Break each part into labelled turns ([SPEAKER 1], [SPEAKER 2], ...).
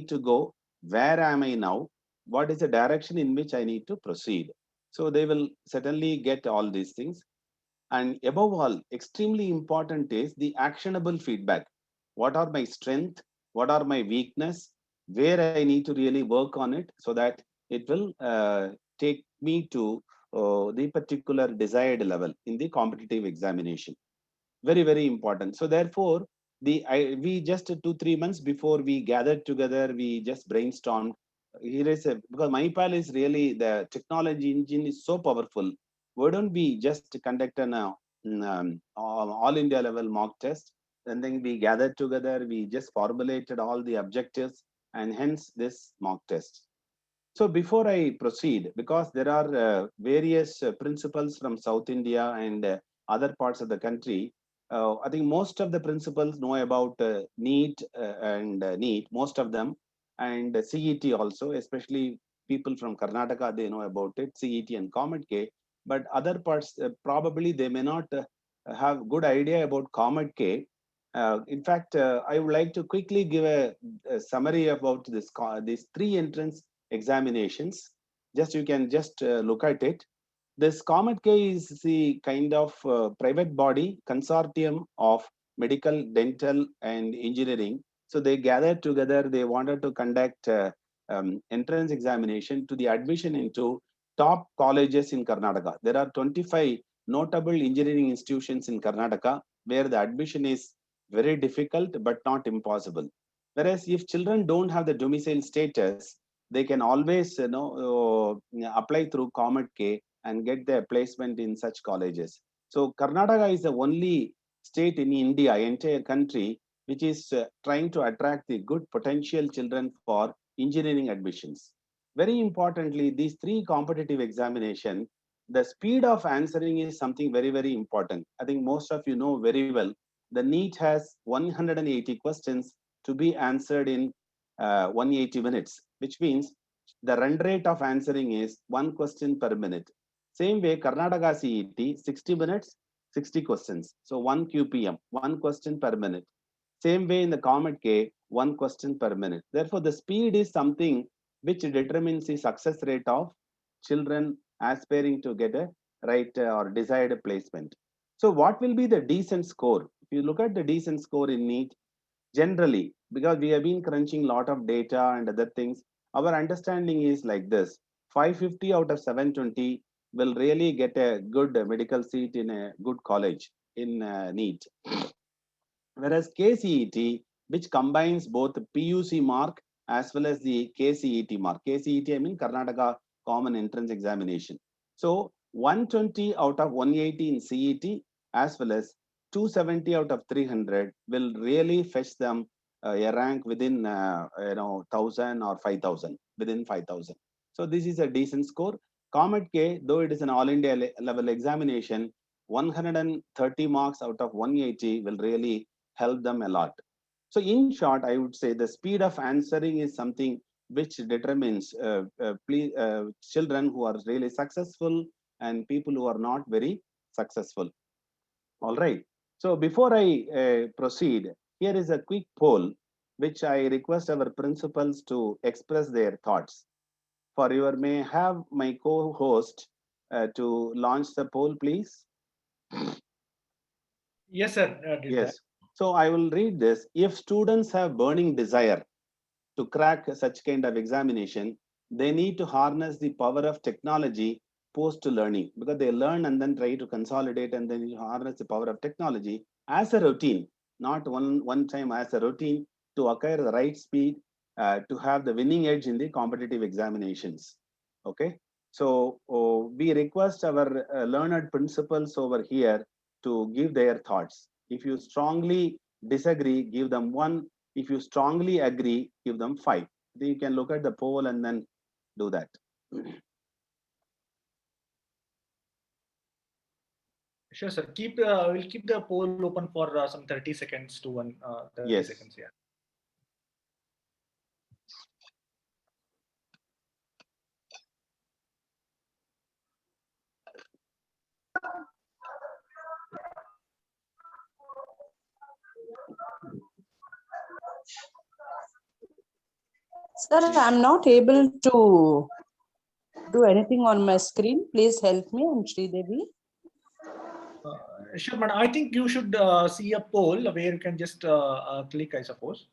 [SPEAKER 1] need to go? Where am I now? What is the direction in which I need to proceed? So they will certainly get all these things. And above all, extremely important is the actionable feedback. What are my strength? What are my weakness? Where I need to really work on it so that it will take me to the particular desired level in the competitive examination. Very, very important. So therefore, we just 2 3 months before we gathered together, we just brainstormed. Here is a, because MyPal is really, the technology engine is so powerful. Why don't we just conduct an all India level mock test? And then we gathered together, we just formulated all the objectives, and hence this mock test. So before I proceed, because there are various principals from South India and other parts of the country, I think most of the principals know about NEET and NEET, most of them, and CET also, especially people from Karnataka, they know about it, CET and Comet K. But other parts, probably they may not have good idea about Comet K. In fact, I would like to quickly give a summary about these three entrance examinations. Just you can just look at it. This Comet K is the kind of private body consortium of medical, dental, and engineering. So they gathered together. They wanted to conduct entrance examination to the admission into top colleges in Karnataka. There are 25 notable engineering institutions in Karnataka where the admission is very difficult but not impossible. Whereas if children don't have the domicile status, they can always apply through Comet K and get their placement in such colleges. So Karnataka is the only state in India, entire country, which is trying to attract the good potential children for engineering admissions. Very importantly, these three competitive examination, the speed of answering is something very, very important. I think most of you know very well. The NEET has 180 questions to be answered in 180 minutes, which means the run rate of answering is one question per minute. Same way, Karnataka CET, 60 minutes, 60 questions. So 1 QPM, one question per minute. Same way in the Comet K, one question per minute. Therefore, the speed is something which determines the success rate of children aspiring to get a right or desired placement. So, what will be the decent score? If you look at the decent score in NEET, generally, because we have been crunching a lot of data and other things, our understanding is like this: 550 out of 720 will really get a good medical seat in a good college in NEET. Whereas KCET, which combines both the PUC mark as well as the KCET mark. KCET, I mean Karnataka Common Entrance Examination. So 120 out of 180 in CET as well as 270 out of 300 will really fetch them a rank within 1000 or 5000, within 5000. So this is a decent score. Comet K, though it is an all India level examination, 130 marks out of 180 will really help them a lot. So in short, I would say the speed of answering is something which determines children who are really successful and people who are not very successful. All right. So before I proceed, here is a quick poll which I request our principals to express their thoughts. For your may have my co-host to launch the poll, please.
[SPEAKER 2] Yes, sir. Did that.
[SPEAKER 1] Yes. So I will read this. If students have burning desire to crack such kind of examination, they need to harness the power of technology post learning, because they learn and then try to consolidate and then harness the power of technology as a routine, not one time, as a routine, to acquire the right speed to have the winning edge in the competitive examinations. Okay. So we request our learned principals over here to give their thoughts. If you strongly disagree, give them one. If you strongly agree, give them 5. Then you can look at the poll and then do that.
[SPEAKER 2] Sure, sir. We'll keep the poll open for some 30 seconds to 30 seconds.
[SPEAKER 1] Yes.
[SPEAKER 2] Yeah.
[SPEAKER 3] Sir, I'm not able to do anything on my screen. Please help me. I'm Sridevi.
[SPEAKER 2] Sure, madam. I think you should see a poll where you can just click, I suppose.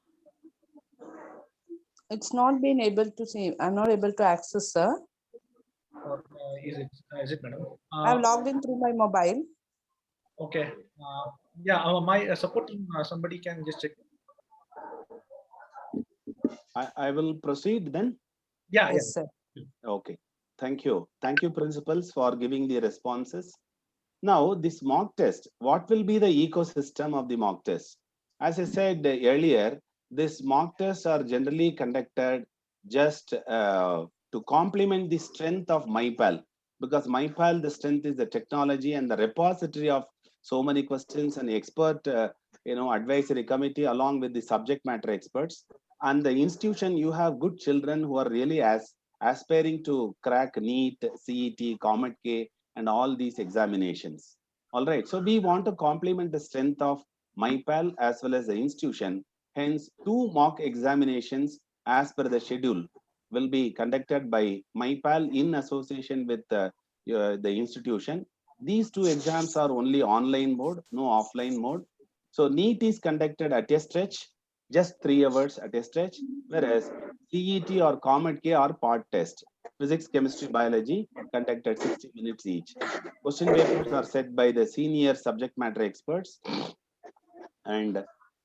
[SPEAKER 3] It's not been able to see. I'm not able to access, sir.
[SPEAKER 2] Or is it, madam?
[SPEAKER 3] I've logged in through my mobile.
[SPEAKER 2] Okay. Yeah, my support team, somebody can just check.
[SPEAKER 1] I will proceed then.
[SPEAKER 2] Yeah,
[SPEAKER 3] Yes, sir.
[SPEAKER 1] Okay. Thank you. Thank you, principals, for giving the responses. Now, this mock test, what will be the ecosystem of the mock test? As I said earlier, these mock tests are generally conducted just to complement the strength of MyPal, because MyPal, the strength is the technology and the repository of so many questions and expert, advisory committee along with the subject matter experts. And the institution, you have good children who are really aspiring to crack NEET, CET, Comet K, and all these examinations. All right. So we want to complement the strength of MyPal as well as the institution. Hence, two mock examinations as per the schedule will be conducted by MyPal in association with the institution. These two exams are only online mode, no offline mode. So NEET is conducted at a stretch, just 3 hours at a stretch, whereas CET or Comet K are part test. Physics, chemistry, biology conducted 60 minutes each. Question papers are set by the senior subject matter experts, and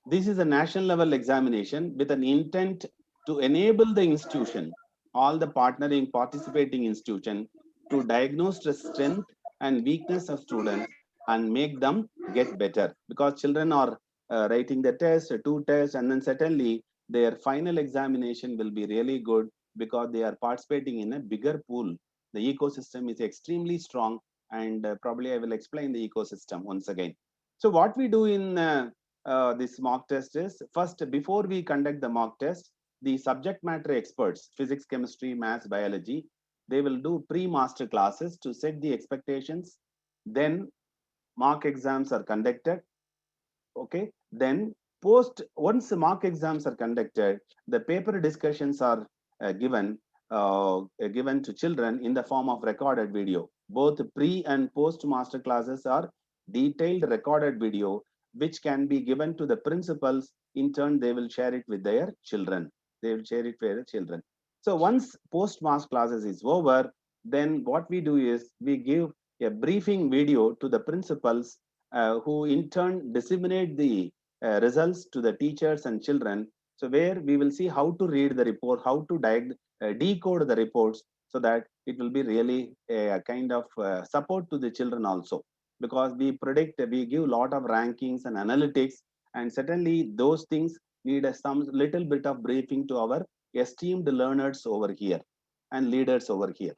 [SPEAKER 1] this is a national level examination with an intent to enable the institution, all the participating institution, to diagnose the strength and weakness of students and make them get better, because children are writing the test, two tests, and then certainly their final examination will be really good because they are participating in a bigger pool. The ecosystem is extremely strong, and probably I will explain the ecosystem once again. So what we do in this mock test is, first, before we conduct the mock test, the subject matter experts, physics, chemistry, maths, biology, they will do pre-master classes to set the expectations. Then mock exams are conducted. Okay. Then once the mock exams are conducted, the paper discussions are given to children in the form of recorded video. Both pre and post master classes are detailed recorded video, which can be given to the principals. In turn, they will share it with their children. They will share it with their children. So once post master classes is over, then what we do is we give a briefing video to the principals, who in turn disseminate the results to the teachers and children. So where we will see how to read the report, how to decode the reports, so that it will be really a kind of support to the children also, because we give a lot of rankings and analytics, and certainly those things need some little bit of briefing to our esteemed learners over here and leaders over here.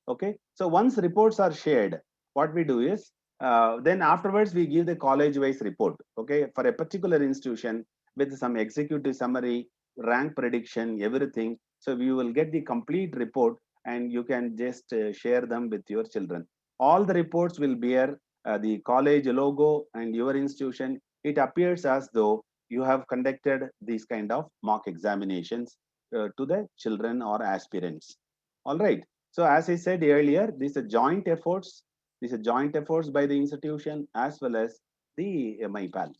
[SPEAKER 1] Okay. So once reports are shared, what we do is, then afterwards we give the college wise report, okay, for a particular institution, with some executive summary, rank prediction, everything. So we will get the complete report, and you can just share them with your children. All the reports will bear the college logo and your institution. It appears as though you have conducted these kind of mock examinations to the children or aspirants. All right. So as I said earlier, these are joint efforts. These are joint efforts by the institution as well as the MyPal.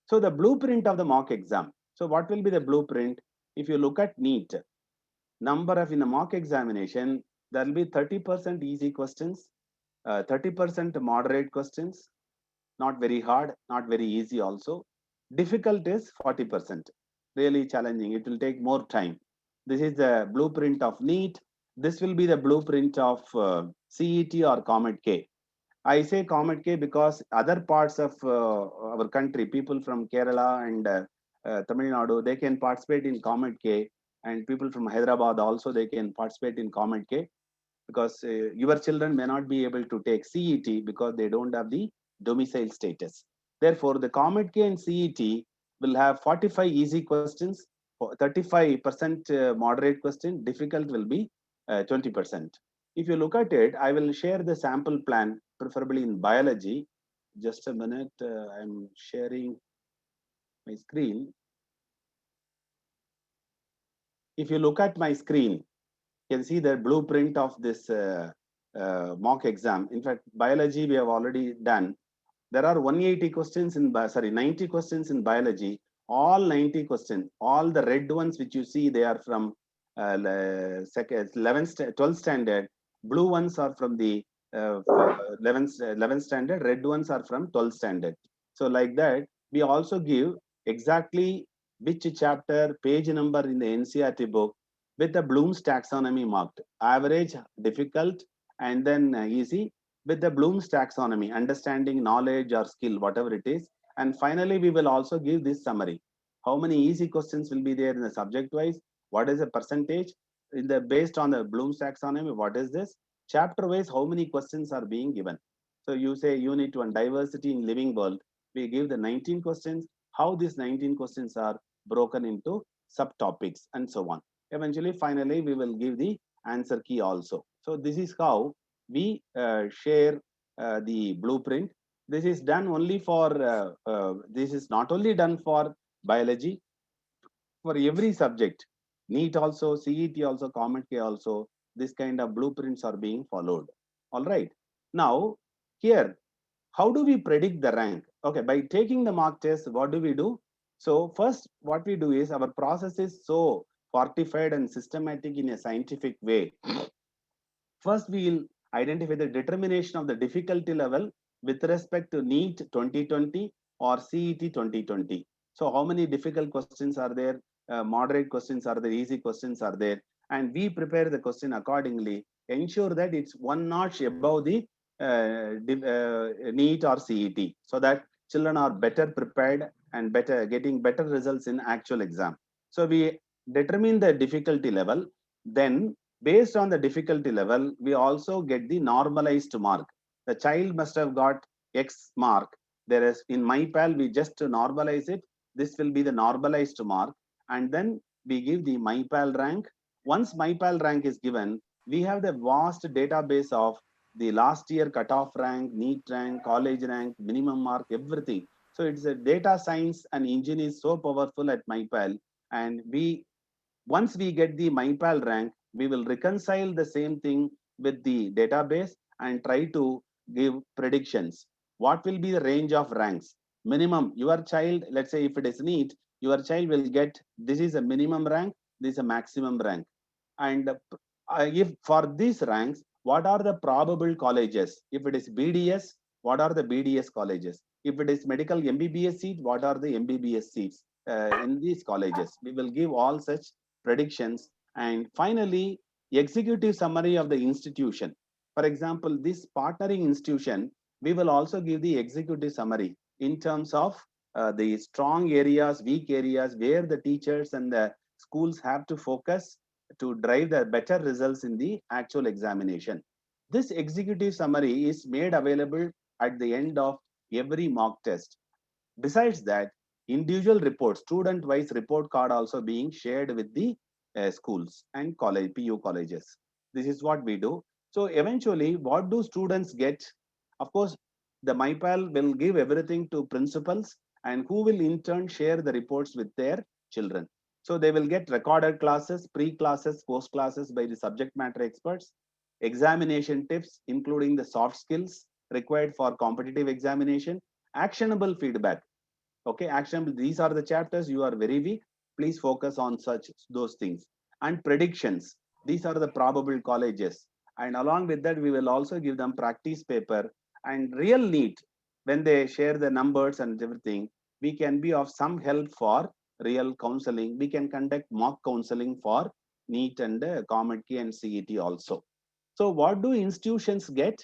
[SPEAKER 1] So the blueprint of the mock exam. So what will be the blueprint? If you look at NEET, number of in the mock examination, there will be 30% easy questions, 30% moderate questions, not very hard, not very easy also. Difficult is 40%, really challenging. It will take more time. This is the blueprint of NEET. This will be the blueprint of CET or Comet K. I say Comet K because other parts of our country, people from Kerala and Tamil Nadu, they can participate in Comet K, and people from Hyderabad also, they can participate in Comet K, because your children may not be able to take CET because they don't have the domicile status. Therefore, the Comet K and CET will have 45 easy questions, 35% moderate question, difficult will be 20%. If you look at it, I will share the sample plan, preferably in biology. Just a minute, I'm sharing my screen. if you look at my screen, you can see the blueprint of this mock exam. In fact, biology we have already done. There are 180 questions in, 90 questions in biology. All 90 questions, all the red ones which you see, they are from 11th, 12th standard. Blue ones are from the 11th standard. Red ones are from 12th standard. So like that, we also give exactly which chapter, page number in the NCERT book with the Bloom's taxonomy marked. Average, difficult, and then easy with the Bloom's taxonomy, understanding, knowledge or skill, whatever it is. And finally, we will also give this summary. How many easy questions will be there in the subject wise? What is the percentage? In the based on the Bloom's taxonomy, what is this? Chapter wise, how many questions are being given? So you say unit 1, diversity in living world. We give the 19 questions, how these 19 questions are broken into subtopics and so on. Eventually, finally, we will give the answer key also. So this is how we share the blueprint. This is done only for, this is not only done for biology, for every subject. NEET also, CET also, Comet K also, this kind of blueprints are being followed. All right. Now, here, how do we predict the rank? Okay, by taking the mock test, what do we do? So first, what we do is our process is so fortified and systematic in a scientific way. First, we will identify the determination of the difficulty level with respect to NEET 2020 or CET 2020. So how many difficult questions are there? Moderate questions are there? Easy questions are there? And we prepare the question accordingly. Ensure that it's one notch above the NEET or CET, so that children are better prepared and getting better results in actual exam. So we determine the difficulty level. Then based on the difficulty level, we also get the normalized mark. The child must have got X mark. There is in MyPal, we just normalize it. This will be the normalized mark. And then we give the MyPal rank. Once MyPal rank is given, we have the vast database of the last year cutoff rank, NEET rank, college rank, minimum mark, everything. So it's a data science and engine is so powerful at MyPal. And once we get the MyPal rank, we will reconcile the same thing with the database and try to give predictions. What will be the range of ranks? Minimum, your child, let's say if it is NEET, your child will get, this is a minimum rank, this is a maximum rank. And if for these ranks, what are the probable colleges? If it is BDS, what are the BDS colleges? If it is medical MBBS seat, what are the MBBS seats in these colleges? We will give all such predictions. And finally, executive summary of the institution. For example, this partnering institution, we will also give the executive summary in terms of the strong areas, weak areas, where the teachers and the schools have to focus to drive the better results in the actual examination. This executive summary is made available at the end of every mock test. Besides that, individual reports, student-wise report card also being shared with the schools and college, PU colleges. This is what we do. So eventually, what do students get? Of course, the MyPal will give everything to principals and who will in turn share the reports with their children. So they will get recorded classes, pre-classes, post-classes by the subject matter experts, examination tips, including the soft skills required for competitive examination, actionable feedback. Okay, actionable, these are the chapters you are very weak. Please focus on those things. And predictions. These are the probable colleges. And along with that, we will also give them practice paper and real NEET. When they share the numbers and everything, we can be of some help for real counseling. We can conduct mock counseling for NEET and Comet K and CET also. So what do institutions get?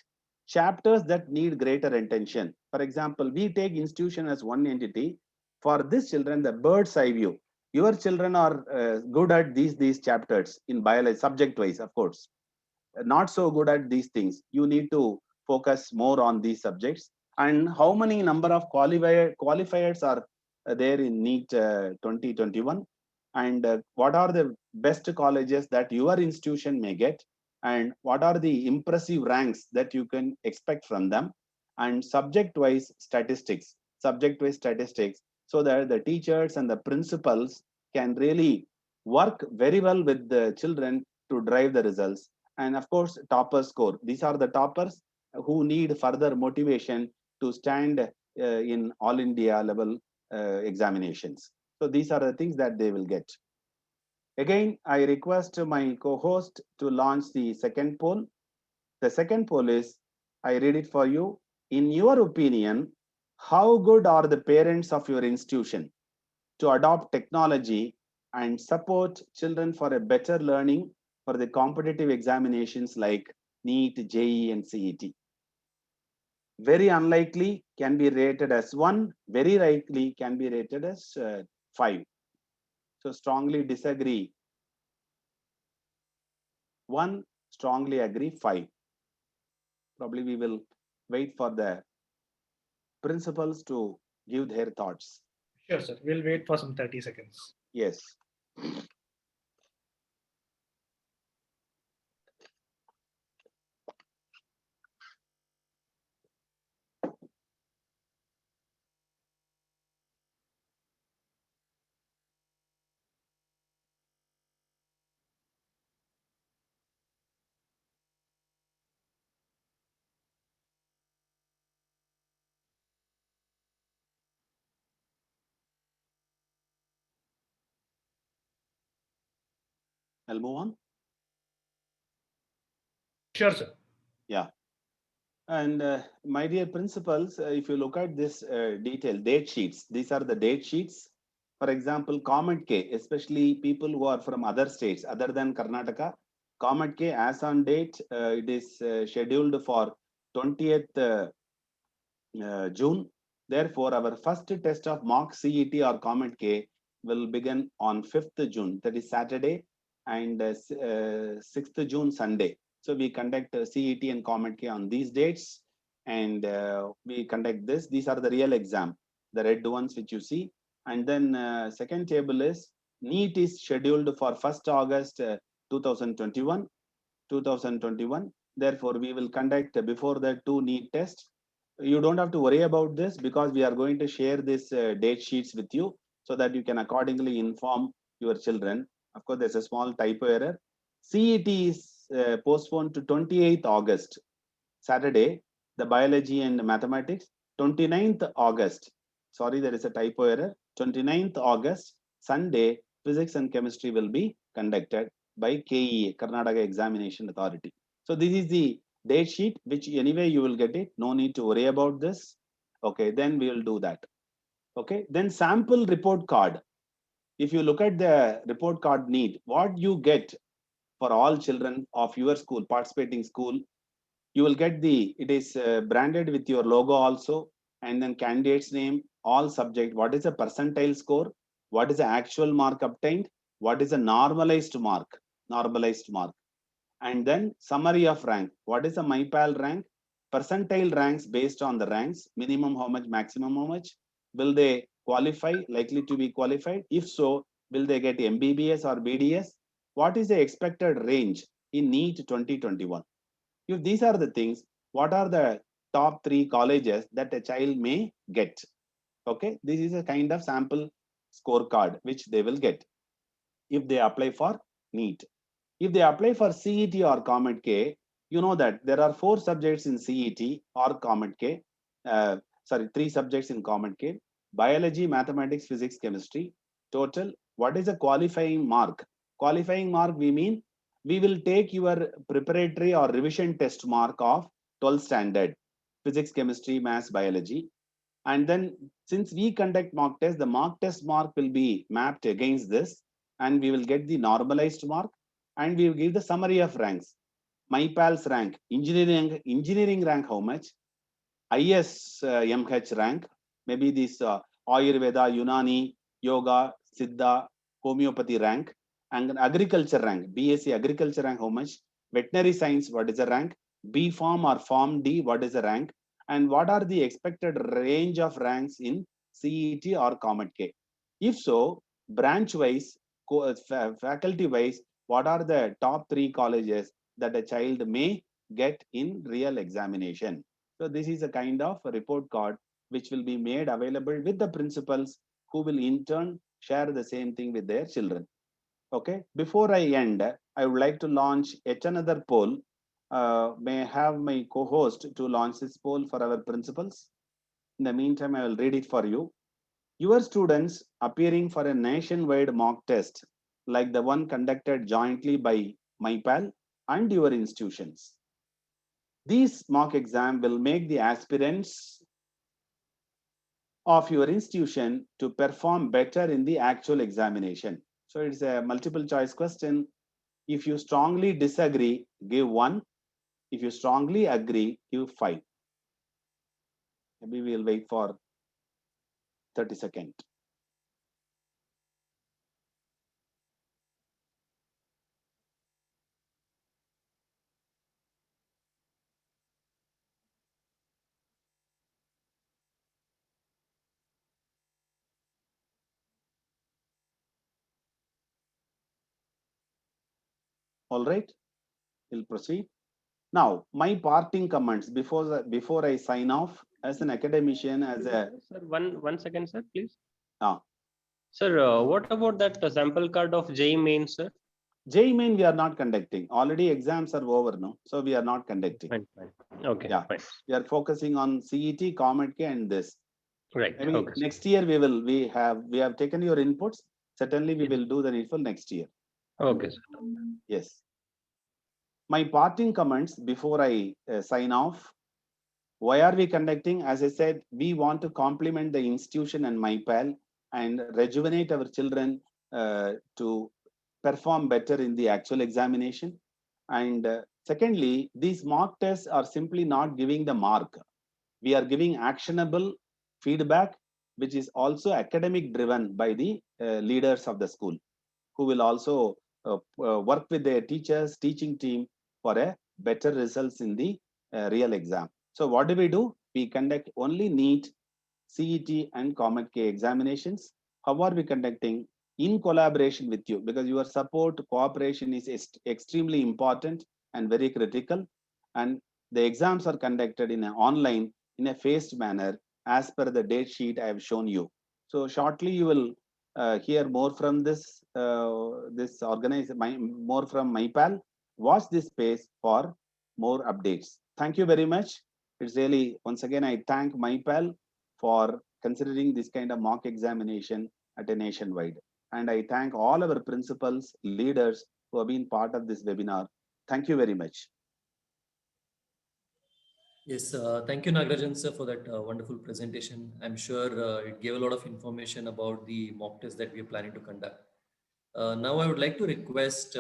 [SPEAKER 1] Chapters that need greater attention. For example, we take institution as one entity. For this children, the bird's eye view. Your children are good at these chapters in biology, subject wise, of course. Not so good at these things. You need to focus more on these subjects. And how many number of qualifiers are there in NEET 2021? And what are the best colleges that your institution may get? And what are the impressive ranks that you can expect from them? And subject-wise statistics, so that the teachers and the principals can really work very well with the children to drive the results. And of course, topper score. These are the toppers who need further motivation to stand in all India level examinations. So these are the things that they will get. Again, I request my co-host to launch the second poll. The second poll is, I read it for you. In your opinion, how good are the parents of your institution to adopt technology and support children for a better learning for the competitive examinations like NEET, JEE, and CET? Very unlikely can be rated as 1, very likely can be rated as 5. So strongly disagree 1, strongly agree 5. Probably we will wait for the principals to give their thoughts.
[SPEAKER 2] Sure, sir. We'll wait for some 30 seconds.
[SPEAKER 1] Yes. I'll move on.
[SPEAKER 2] Sure, sir.
[SPEAKER 1] Yeah. And my dear principals, if you look at this detail, date sheets, these are the date sheets. For example, Comet K, especially people who are from other states other than Karnataka, Comet K as on date, it is scheduled for 20th June. Therefore, our first test of mock CET or Comet K will begin on 5th June, that is Saturday, and 6th June, Sunday. So we conduct CET and Comet K on these dates, and we conduct this. These are the real exam, the red ones which you see. And then second table is NEET is scheduled for 1st August 2021. 2021. Therefore, we will conduct before the 2 NEET tests. You don't have to worry about this because we are going to share this date sheets with you so that you can accordingly inform your children. Of course, there's a small typo error. CET is postponed to 28th August, Saturday, the biology and mathematics. 29th August, sorry, there is a typo error. 29th August, Sunday, physics and chemistry will be conducted by KEA, Karnataka Examination Authority. So this is the date sheet, which anyway you will get it. No need to worry about this. Okay, then we will do that. Okay, then sample report card. If you look at the report card need, what you get for all children of your school, participating school, you will get it is branded with your logo also, and then candidate's name, all subject, what is the percentile score, what is the actual mark obtained, what is the normalized mark, and then summary of rank, what is the MyPal rank, percentile ranks based on the ranks, minimum how much, maximum how much, will they qualify, likely to be qualified, if so, will they get MBBS or BDS, what is the expected range in NEET 2021. If these are the things, what are the top 3 colleges that a child may get? Okay, this is a kind of sample scorecard which they will get if they apply for NEET. If they apply for CET or Comet K, you know that there are 4 subjects in CET or Comet K. Sorry, 3 subjects in Comet K: biology, mathematics, physics, chemistry. Total, what is the qualifying mark? Qualifying mark, we mean we will take your preparatory or revision test mark of 12th standard, physics, chemistry, maths, biology. And then since we conduct mock test, the mock test mark will be mapped against this, and we will get the normalized mark, and we will give the summary of ranks. MyPal's rank, engineering rank how much, ISMH rank, maybe this Ayurveda, Unani, Yoga, Siddha, homeopathy rank, and agriculture rank, BSc agriculture rank how much, veterinary science, what is the rank, B Farm or Farm D, what is the rank, and what are the expected range of ranks in CET or Comet K. If so, branch wise, faculty wise, what are the top 3 colleges that a child may get in real examination? So this is a kind of a report card which will be made available with the principals, who will in turn share the same thing with their children. Okay, before I end, I would like to launch yet another poll. May I have my co-host to launch this poll for our principals? In the meantime, I will read it for you. Your students appearing for a nationwide mock test like the one conducted jointly by MyPal and your institutions. These mock exam will make the aspirants of your institution to perform better in the actual examination. So it's a multiple choice question. If you strongly disagree, give 1. If you strongly agree, give 5. Maybe we'll wait for 30 seconds. All right, we'll proceed. Now, my parting comments before I sign off as an academician, as a
[SPEAKER 4] Sir, one second, sir, please.
[SPEAKER 1] Ah.
[SPEAKER 4] Sir, what about that sample card of JEE Main, sir?
[SPEAKER 1] JEE Main we are not conducting. Already exams are over now, so we are not conducting.
[SPEAKER 4] Fine. Okay,
[SPEAKER 1] Yeah.
[SPEAKER 4] fine.
[SPEAKER 1] We are focusing on CET, COMEDK, and this.
[SPEAKER 4] Right.
[SPEAKER 1] I mean,
[SPEAKER 4] Okay, sir.
[SPEAKER 1] next year we have taken your inputs. Certainly, we will do the needful next year.
[SPEAKER 4] Okay, sir.
[SPEAKER 1] Yes. My parting comments before I sign off. Why are we conducting? As I said, we want to complement the institution and MyPal and rejuvenate our children to perform better in the actual examination. And secondly, these mock tests are simply not giving the mark. We are giving actionable feedback, which is also academic driven by the leaders of the school, who will also work with their teachers, teaching team for a better results in the real exam. So what do? We conduct only NEET, CET, and COMEDK examinations. How are we conducting? In collaboration with you, because your support, cooperation is extremely important and very critical. And the exams are conducted in an online, in a phased manner, as per the date sheet I have shown you. So shortly you will hear more from this more from MyPal. Watch this space for more updates. Thank you very much. It's really, once again, I thank MyPal for considering this kind of mock examination at a nationwide. And I thank all our principals, leaders who have been part of this webinar. Thank you very much.
[SPEAKER 5] Yes, thank you, Nagarajan sir, for that wonderful presentation. I'm sure it gave a lot of information about the mock test that we are planning to conduct. Now I would like to request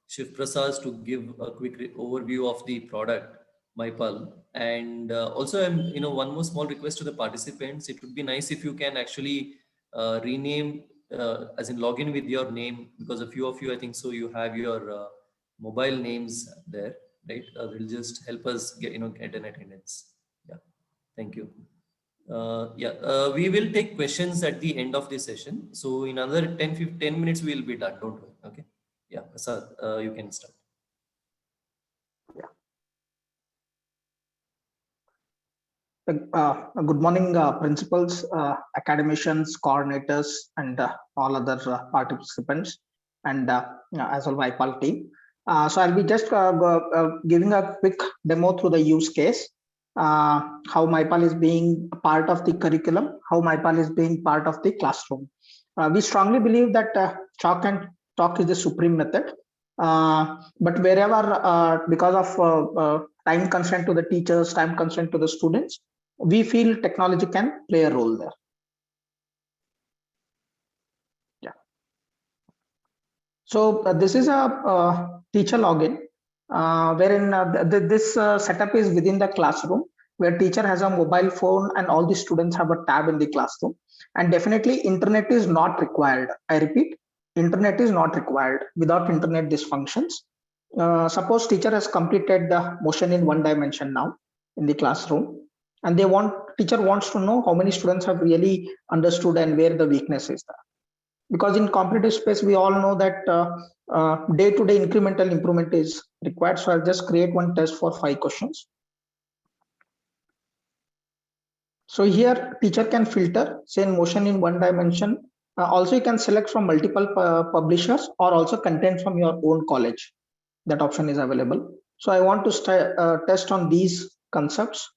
[SPEAKER 5] Shiv Prasad to give a quick overview of the product, MyPal. And also, one more small request to the participants. It would be nice if you can actually rename, as in log in with your name, because a few of you, I think so, you have your mobile names there, right? Will just help us get an attendance. Yeah, thank you. We will take questions at the end of the session. So in another 10 minutes, we will be done. Don't worry. Okay. Yeah, Prasad, you can start.
[SPEAKER 6] Good morning, principals, academicians, coordinators, and all other participants, and as well MyPal team. So I'll be just giving a quick demo through the use case, how MyPal is being part of the curriculum, how MyPal is being part of the classroom. We strongly believe that chalk and talk is the supreme method. But wherever, because of time constraint to the teachers, time constraint to the students, we feel technology can play a role there. Yeah. So this is a teacher login, wherein this setup is within the classroom, where teacher has a mobile phone and all the students have a tab in the classroom. And definitely internet is not required. I repeat, internet is not required. Without internet, this functions. Suppose teacher has completed the motion in one dimension now in the classroom, and teacher wants to know how many students have really understood and where the weakness is there. Because in competitive space, we all know that day-to-day incremental improvement is required. So I'll just create one test for 5 questions. So here teacher can filter, say in motion in one dimension, Also, you can select from multiple publishers or also content from your own college. That option is available. So I want to test on these concepts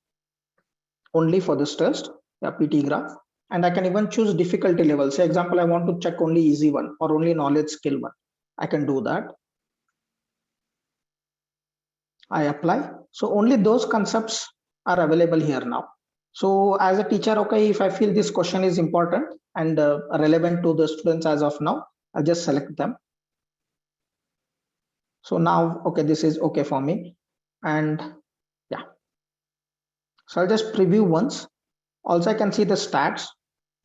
[SPEAKER 6] only for this test, PT graph. And I can even choose difficulty level. Say example, I want to check only easy one or only knowledge skill one. I can do that. I apply. So only those concepts are available here now. So as a teacher, okay, if I feel this question is important and relevant to the students as of now, I'll just select them. So now, okay, this is okay for me. And yeah. So I'll just preview once. Also, I can see the stats,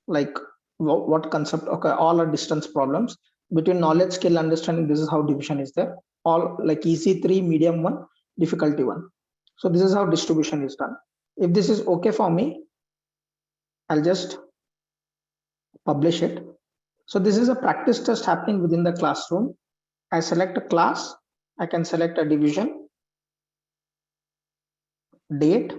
[SPEAKER 6] like what concept, okay, all are distance problems. Between knowledge, skill, understanding, this is how division is there. All like easy 3, medium 1, difficulty 1. So this is how distribution is done. If this is okay for me, I'll just publish it. So this is a practice test happening within the classroom. I select a class, I can select a division, date,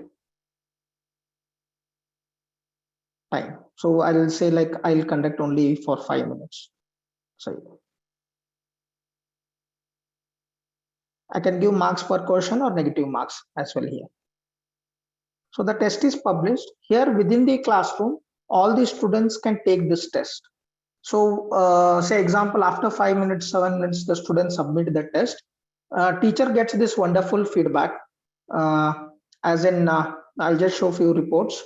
[SPEAKER 6] time. So I will say like I'll conduct only for 5 minutes. Sorry. I can give marks per question or negative marks as well here. So the test is published here within the classroom. All the students can take this test. So say example, after 5 minutes, 7 minutes, the students submit the test. Teacher gets this wonderful feedback. As in, I'll just show few reports.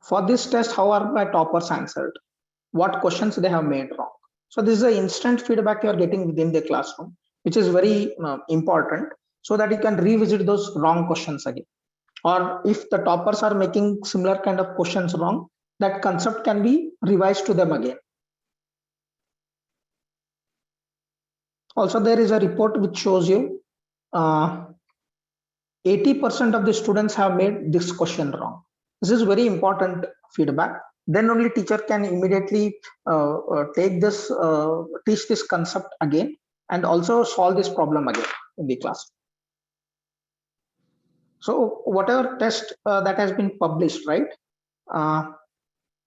[SPEAKER 6] For this test, how are my toppers answered? What questions they have made wrong? So this is the instant feedback you are getting within the classroom, which is very important, so that you can revisit those wrong questions again. Or if the toppers are making similar kind of questions wrong, that concept can be revised to them again. Also, there is a report which shows you 80% of the students have made this question wrong. This is very important feedback. Then only teacher can immediately take this, teach this concept again, and also solve this problem again in the class. So whatever test that has been published, right,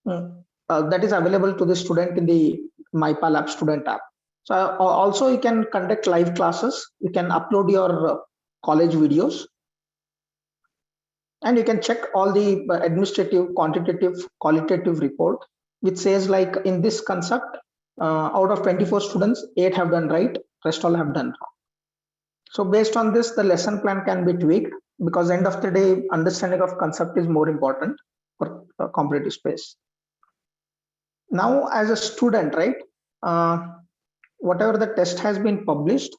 [SPEAKER 6] that is available to the student in the MyPaLab student app. So also you can conduct live classes. You can upload your college videos, and you can check all the administrative, quantitative, qualitative report, which says like in this concept, out of 24 students, 8 have done right, rest all have done wrong. So based on this, the lesson plan can be tweaked, because end of the day, understanding of concept is more important for competitive space. Now, as a student, right, whatever the test has been published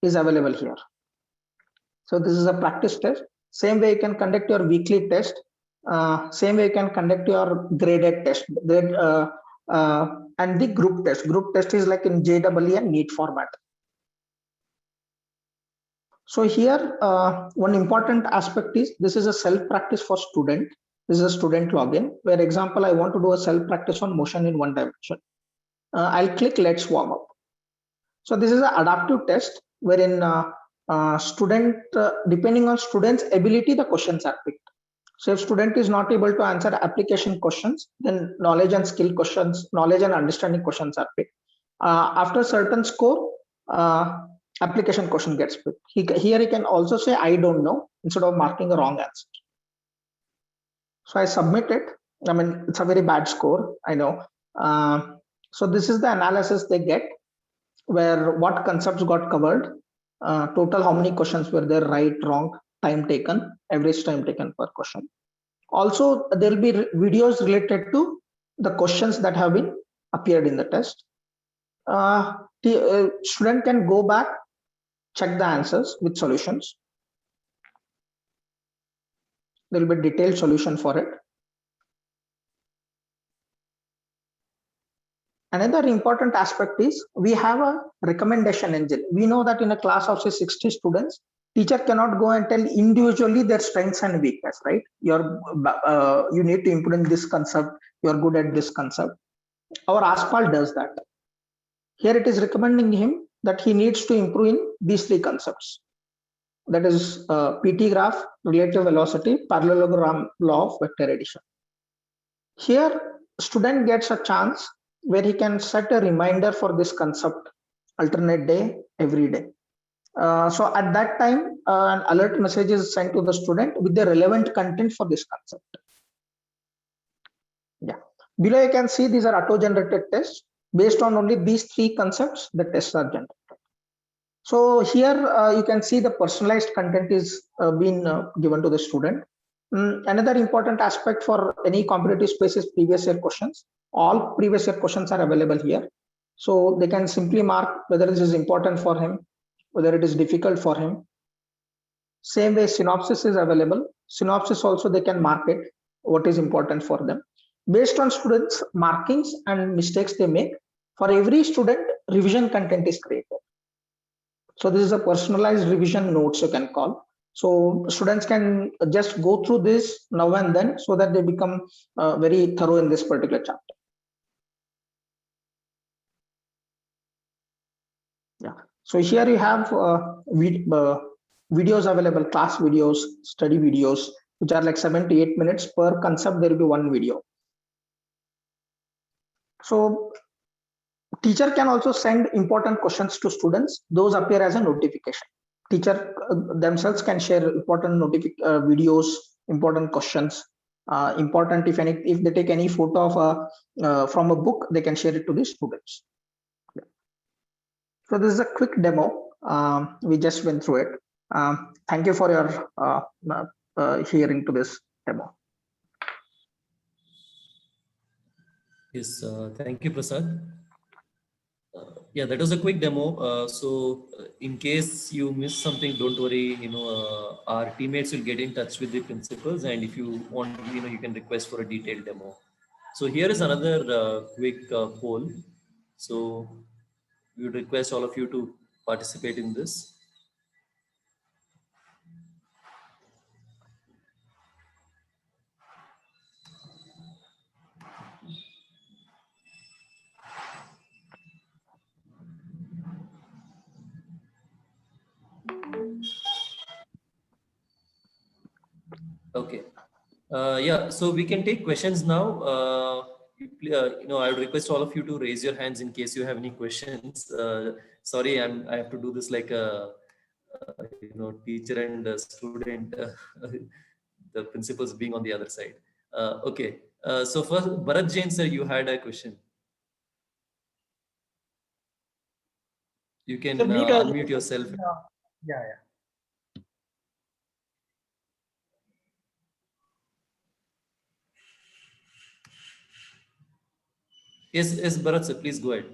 [SPEAKER 6] is available here. So this is a practice test. Same way you can conduct your weekly test. Same way you can conduct your graded test. And the group test. Group test is like in JEE and NEET format. So here, one important aspect is this is a self-practice for student. This is a student login, where example, I want to do a self-practice on motion in one dimension. I'll click let's warm up. So this is an adaptive test wherein student, depending on student's ability, the questions are picked. So if student is not able to answer application questions, then knowledge and skill questions, knowledge and understanding questions are picked. After certain score, application question gets picked. Here he can also say, I don't know, instead of marking a wrong answer. So I submit it. I mean, it's a very bad score, I know. So this is the analysis they get, where what concepts got covered, total how many questions were there, right, wrong, time taken, average time taken per question. Also, there will be videos related to the questions that have been appeared in the test. The student can go back, check the answers with solutions. There will be detailed solution for it. Another important aspect is we have a recommendation engine. We know that in a class of say 60 students, teacher cannot go and tell individually their strengths and weakness, right? You need to improve in this concept. You're good at this concept. Our Aspal does that. Here it is recommending him that he needs to improve in these 3 concepts. that is PT graph, relative velocity, parallelogram law of vector addition. Here, student gets a chance where he can set a reminder for this concept alternate day every day. So at that time, an alert message is sent to the student with the relevant content for this concept. Yeah. Below you can see these are auto-generated tests. Based on only these three concepts, the tests are generated. So here you can see the personalized content is being given to the student. Another important aspect for any competitive space is previous year questions. All previous year questions are available here. So they can simply mark whether this is important for him, whether it is difficult for him. Same way synopsis is available. Synopsis also they can mark it, what is important for them. Based on students' markings and mistakes they make, for every student, revision content is created. So this is a personalized revision notes you can call. So students can just go through this now and then so that they become very thorough in this particular chapter. Yeah. So here you have videos available, class videos, study videos, which are like 7 to 8 minutes per concept. There will be one video. So teacher can also send important questions to students. Those appear as a notification. Teacher themselves can share important videos, important questions, important if they take any photo of from a book, they can share it to the students. Yeah. So this is a quick demo. We just went through it. Thank you for your hearing to this demo.
[SPEAKER 5] Yes, thank you, Prasad. Yeah, that was a quick demo. So in case you missed something, don't worry. Our teammates will get in touch with the principals, and if you want, you can request for a detailed demo. So here is another quick poll. So we would request all of you to participate in this. Okay. Yeah, so we can take questions now. I would request all of you to raise your hands in case you have any questions. Sorry, I have to do this like a teacher and a student, the principals being on the other side. Okay. So first, Bharat Jain sir, you had a question. You can unmute yourself.
[SPEAKER 2] Yeah.
[SPEAKER 5] Yes, Bharat sir, please go ahead.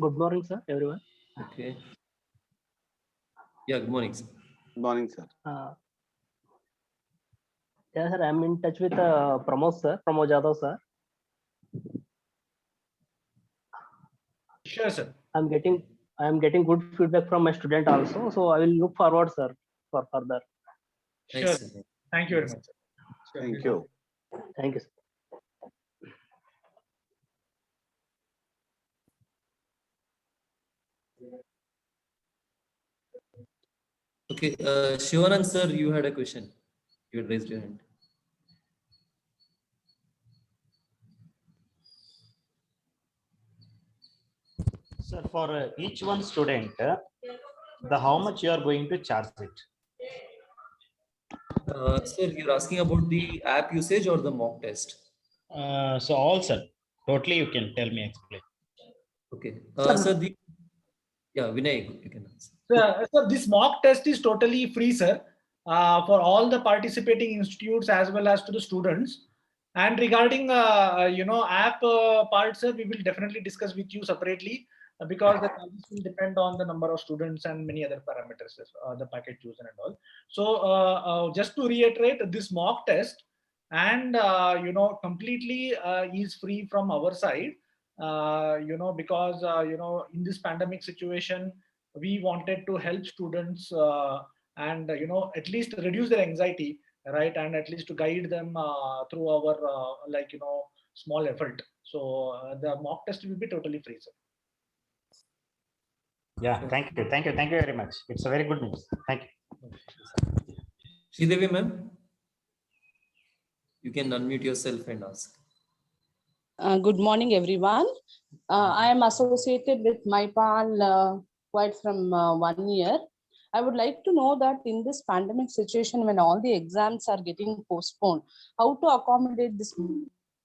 [SPEAKER 7] Good morning, sir, everyone.
[SPEAKER 5] Okay. Yeah, good morning, sir.
[SPEAKER 1] Good morning, sir.
[SPEAKER 7] Yeah, sir, I'm in touch with Pramod Jadhav, sir.
[SPEAKER 2] Sure, sir.
[SPEAKER 7] I'm getting good feedback from my student also, so I will look forward, sir, for further.
[SPEAKER 2] Sure.
[SPEAKER 5] Nice.
[SPEAKER 2] Thank you very much, sir. Sure.
[SPEAKER 1] Thank you.
[SPEAKER 7] Thank you, sir.
[SPEAKER 5] Okay, Shivanand sir, you had a question. You had raised your hand.
[SPEAKER 8] Sir, for each one student, how much you are going to charge it?
[SPEAKER 5] Sir, you're asking about the app usage or the mock test?
[SPEAKER 8] So all, sir, totally you can tell me, explain.
[SPEAKER 5] Okay. Sir, Vinay, you can answer.
[SPEAKER 2] So this mock test is totally free, sir, for all the participating institutes as well as to the students. And regarding app part, sir, we will definitely discuss with you separately because the charges will depend on the number of students and many other parameters, the packet chosen and all. So just to reiterate, this mock test and completely is free from our side. Because in this pandemic situation, we wanted to help students and at least reduce their anxiety, right, and at least to guide them through our small effort. So the mock test will be totally free, sir.
[SPEAKER 8] Yeah, thank you very much. It's a very good news. Thank you.
[SPEAKER 5] Sridevi ma'am, you can unmute yourself and ask.
[SPEAKER 3] Good morning, everyone. I am associated with MyPal quite from 1 year. I would like to know that in this pandemic situation, when all the exams are getting postponed, how to accommodate this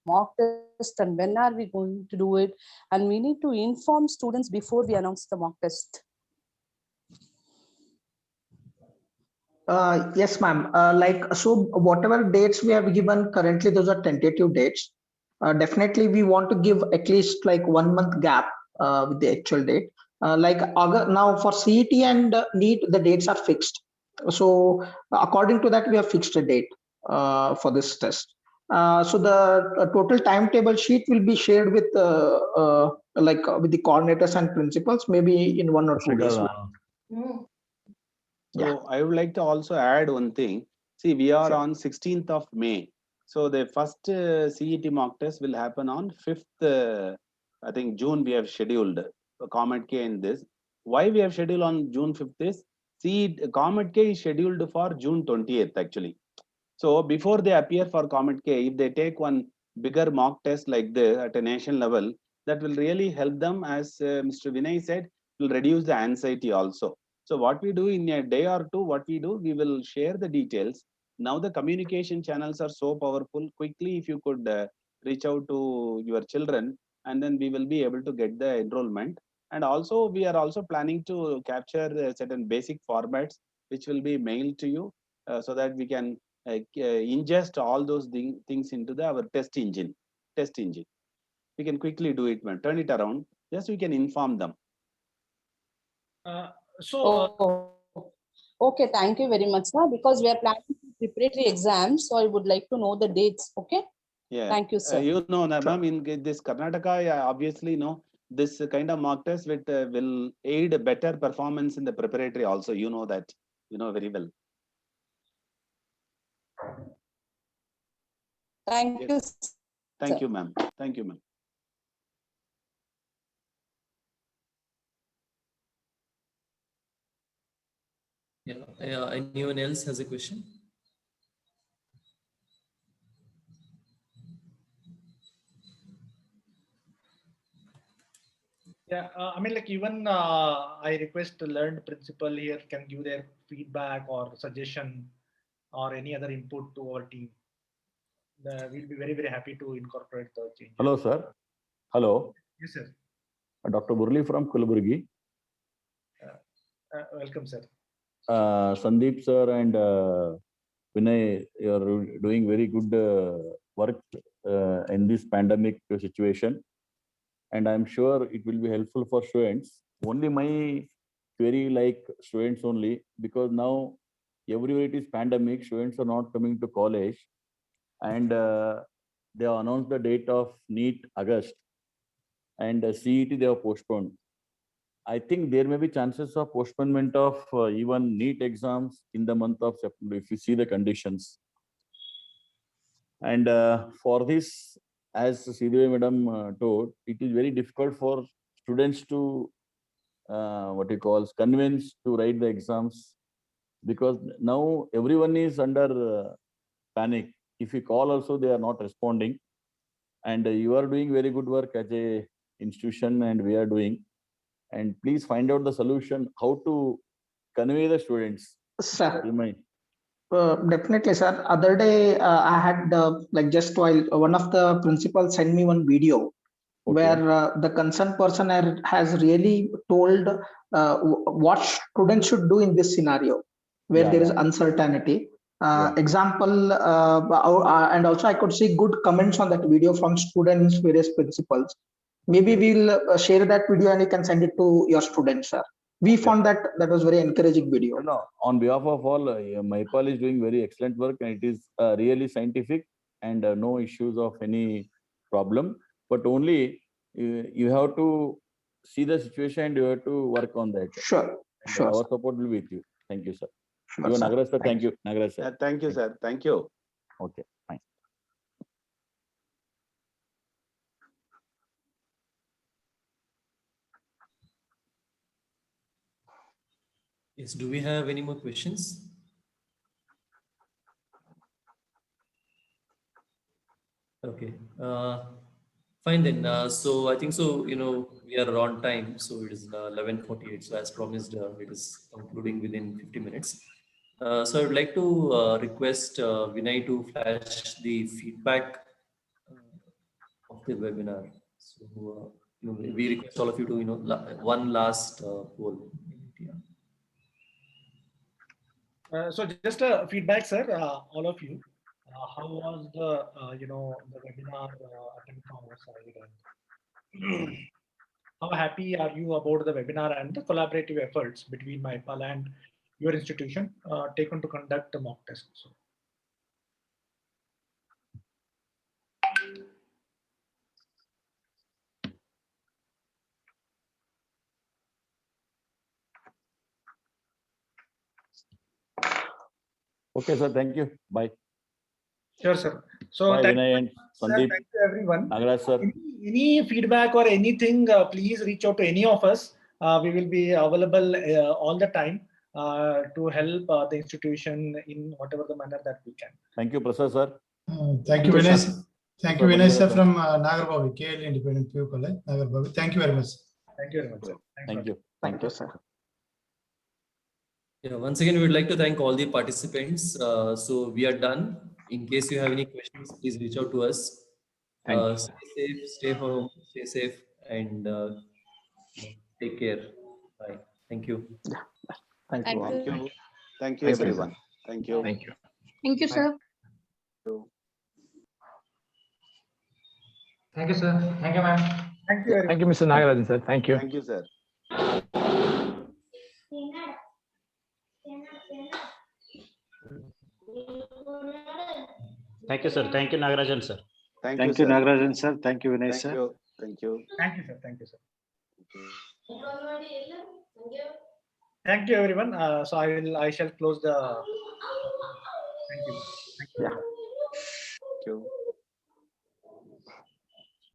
[SPEAKER 3] mock test and when are we going to do it? And we need to inform students before we announce the mock test.
[SPEAKER 6] Yes, ma'am. So whatever dates we have given currently, those are tentative dates. Definitely, we want to give at least like 1 month gap with the actual date. Like August, now for CET and NEET, the dates are fixed. So according to that, we have fixed a date for this test. So the total timetable sheet will be shared with with the coordinators and principals, maybe in 1 or 2 days.
[SPEAKER 1] So I would like to also add one thing. See, we are
[SPEAKER 6] Sure.
[SPEAKER 1] on 16th of May. So the first CET mock test will happen on 5th, I think June we have scheduled Comet K in this. Why we have scheduled on June 5th is, Comet K is scheduled for June 20th actually. So before they appear for Comet K, if they take one bigger mock test like this at a nation level, that will really help them, as Mr. Vinay said, will reduce the anxiety also. So what we do in a day or two, we will share the details. Now the communication channels are so powerful. Quickly, if you could reach out to your children, and then we will be able to get the enrollment. And also, we are also planning to capture certain basic formats, which will be mailed to you, so that we can ingest all those things into our test engine. We can quickly do it, man. Turn it around. Just we can inform them.
[SPEAKER 3] Okay, thank you very much, sir. Because we are planning preparatory exams, so I would like to know the dates. Okay.
[SPEAKER 1] Yeah.
[SPEAKER 3] Thank you, sir.
[SPEAKER 1] You know, ma'am, in this Karnataka, obviously, this kind of mock test will aid better performance in the preparatory also. You know that. You know very well.
[SPEAKER 3] Thank
[SPEAKER 1] Yes.
[SPEAKER 3] you.
[SPEAKER 1] Thank
[SPEAKER 3] Sir.
[SPEAKER 1] you, ma'am. Thank you, ma'am.
[SPEAKER 5] Yeah. Anyone else has a question?
[SPEAKER 2] Yeah, I mean, like even I request the learned principal here can give their feedback or suggestion or any other input to our team. We'll be very, very happy to incorporate the change.
[SPEAKER 9] Hello, sir. Hello.
[SPEAKER 2] Yes, sir.
[SPEAKER 9] Dr. Burli from Kulburgi.
[SPEAKER 2] Welcome, sir.
[SPEAKER 9] Sandeep, sir, and Vinay, you are doing very good work in this pandemic situation. And I'm sure it will be helpful for students. Only my query, like students only, because now everywhere it is pandemic, students are not coming to college. And they have announced the date of NEET August. And CET they have postponed. I think there may be chances of postponement of even NEET exams in the month of September if you see the conditions. And for this, as Sridevi Madam told, it is very difficult for students to convince to write the exams, because now everyone is under panic. If you call also, they are not responding. And you are doing very good work as a institution, and we are doing. And please find out the solution, how to convey the students.
[SPEAKER 6] Sir.
[SPEAKER 9] Remind.
[SPEAKER 6] Definitely, sir. Other day, I had like just while one of the principals sent me one video where the concerned person has really told what students should do in this scenario where there is uncertainty. Example, and also I could see good comments on that video from students, various principals. Maybe we'll share that video and you can send it to your students, sir. We found that was very encouraging video.
[SPEAKER 9] No, on behalf of all, MyPal is doing very excellent work, and it is really scientific, and no issues of any problem. But only you have to see the situation and you have to work on that.
[SPEAKER 6] Sure.
[SPEAKER 9] And
[SPEAKER 6] sure.
[SPEAKER 9] our support will be with you. Thank you, sir.
[SPEAKER 6] Sure,
[SPEAKER 9] Even
[SPEAKER 6] sir.
[SPEAKER 9] Nagaraj sir, thank you. Nagaraj sir.
[SPEAKER 1] Thank you, sir. Thank you.
[SPEAKER 9] Okay, fine.
[SPEAKER 5] Yes, do we have any more questions? Okay, fine then. So I think so, we are on time. So it is 11:48. So as promised, it is concluding within 50 minutes. So I would like to request Vinay to flash the feedback of the webinar. So, we request all of you to, one last poll.
[SPEAKER 2] So just a feedback, sir, all of you. How was the the webinar attempt from our side? And how happy are you about the webinar and the collaborative efforts between MyPal and your institution taken to conduct the mock test? So,
[SPEAKER 9] Okay, sir. Thank you. Bye.
[SPEAKER 2] sure, sir. So
[SPEAKER 9] Bye,
[SPEAKER 2] thank
[SPEAKER 9] Vinay
[SPEAKER 2] you,
[SPEAKER 9] and
[SPEAKER 2] sir.
[SPEAKER 9] Sandeep.
[SPEAKER 2] Thank you, everyone.
[SPEAKER 9] Nagaraj, sir.
[SPEAKER 2] Any feedback or anything, please reach out to any of us. We will be available all the time to help the institution in whatever the manner that we can.
[SPEAKER 9] Thank you, Prasad, sir.
[SPEAKER 10] Thank you, Vinay. Thank you,
[SPEAKER 9] Sir,
[SPEAKER 10] Vinay, sir,
[SPEAKER 9] Bandera, sir.
[SPEAKER 10] from Nagarbavi, KL Independent PU College, Nagarbavi. Thank you very much.
[SPEAKER 2] Thank you very much, sir. Thanks
[SPEAKER 9] Thank
[SPEAKER 2] for
[SPEAKER 9] you.
[SPEAKER 6] Thank you, sir.
[SPEAKER 5] Yeah, once again, we would like to thank all the participants. So we are done. In case you have any questions, please reach out to us. Stay safe, stay home, stay safe, and take care. Bye. Thank you.
[SPEAKER 6] Thank you all.
[SPEAKER 1] Thank you. Thank you,
[SPEAKER 6] Thank you,
[SPEAKER 1] everyone. Thank you.
[SPEAKER 6] Thank you.
[SPEAKER 11] Thank you, sir.
[SPEAKER 12] Thank you, sir. Thank you, ma'am.
[SPEAKER 2] Thank you very much.
[SPEAKER 12] Thank you, Mr. Nagarajan, sir. Thank you.
[SPEAKER 1] Thank you, sir.
[SPEAKER 8] Thank you, sir. Thank you, Nagarajan, sir.
[SPEAKER 1] Thank you,
[SPEAKER 13] Thank you,
[SPEAKER 1] sir.
[SPEAKER 13] Nagarajan, sir. Thank you, Vinay,
[SPEAKER 1] Thank
[SPEAKER 13] sir.
[SPEAKER 1] you. Thank you.
[SPEAKER 2] Thank you, sir. Thank you, sir.
[SPEAKER 1] Thank you.
[SPEAKER 2] Thank you, everyone. So I shall close the. Thank you.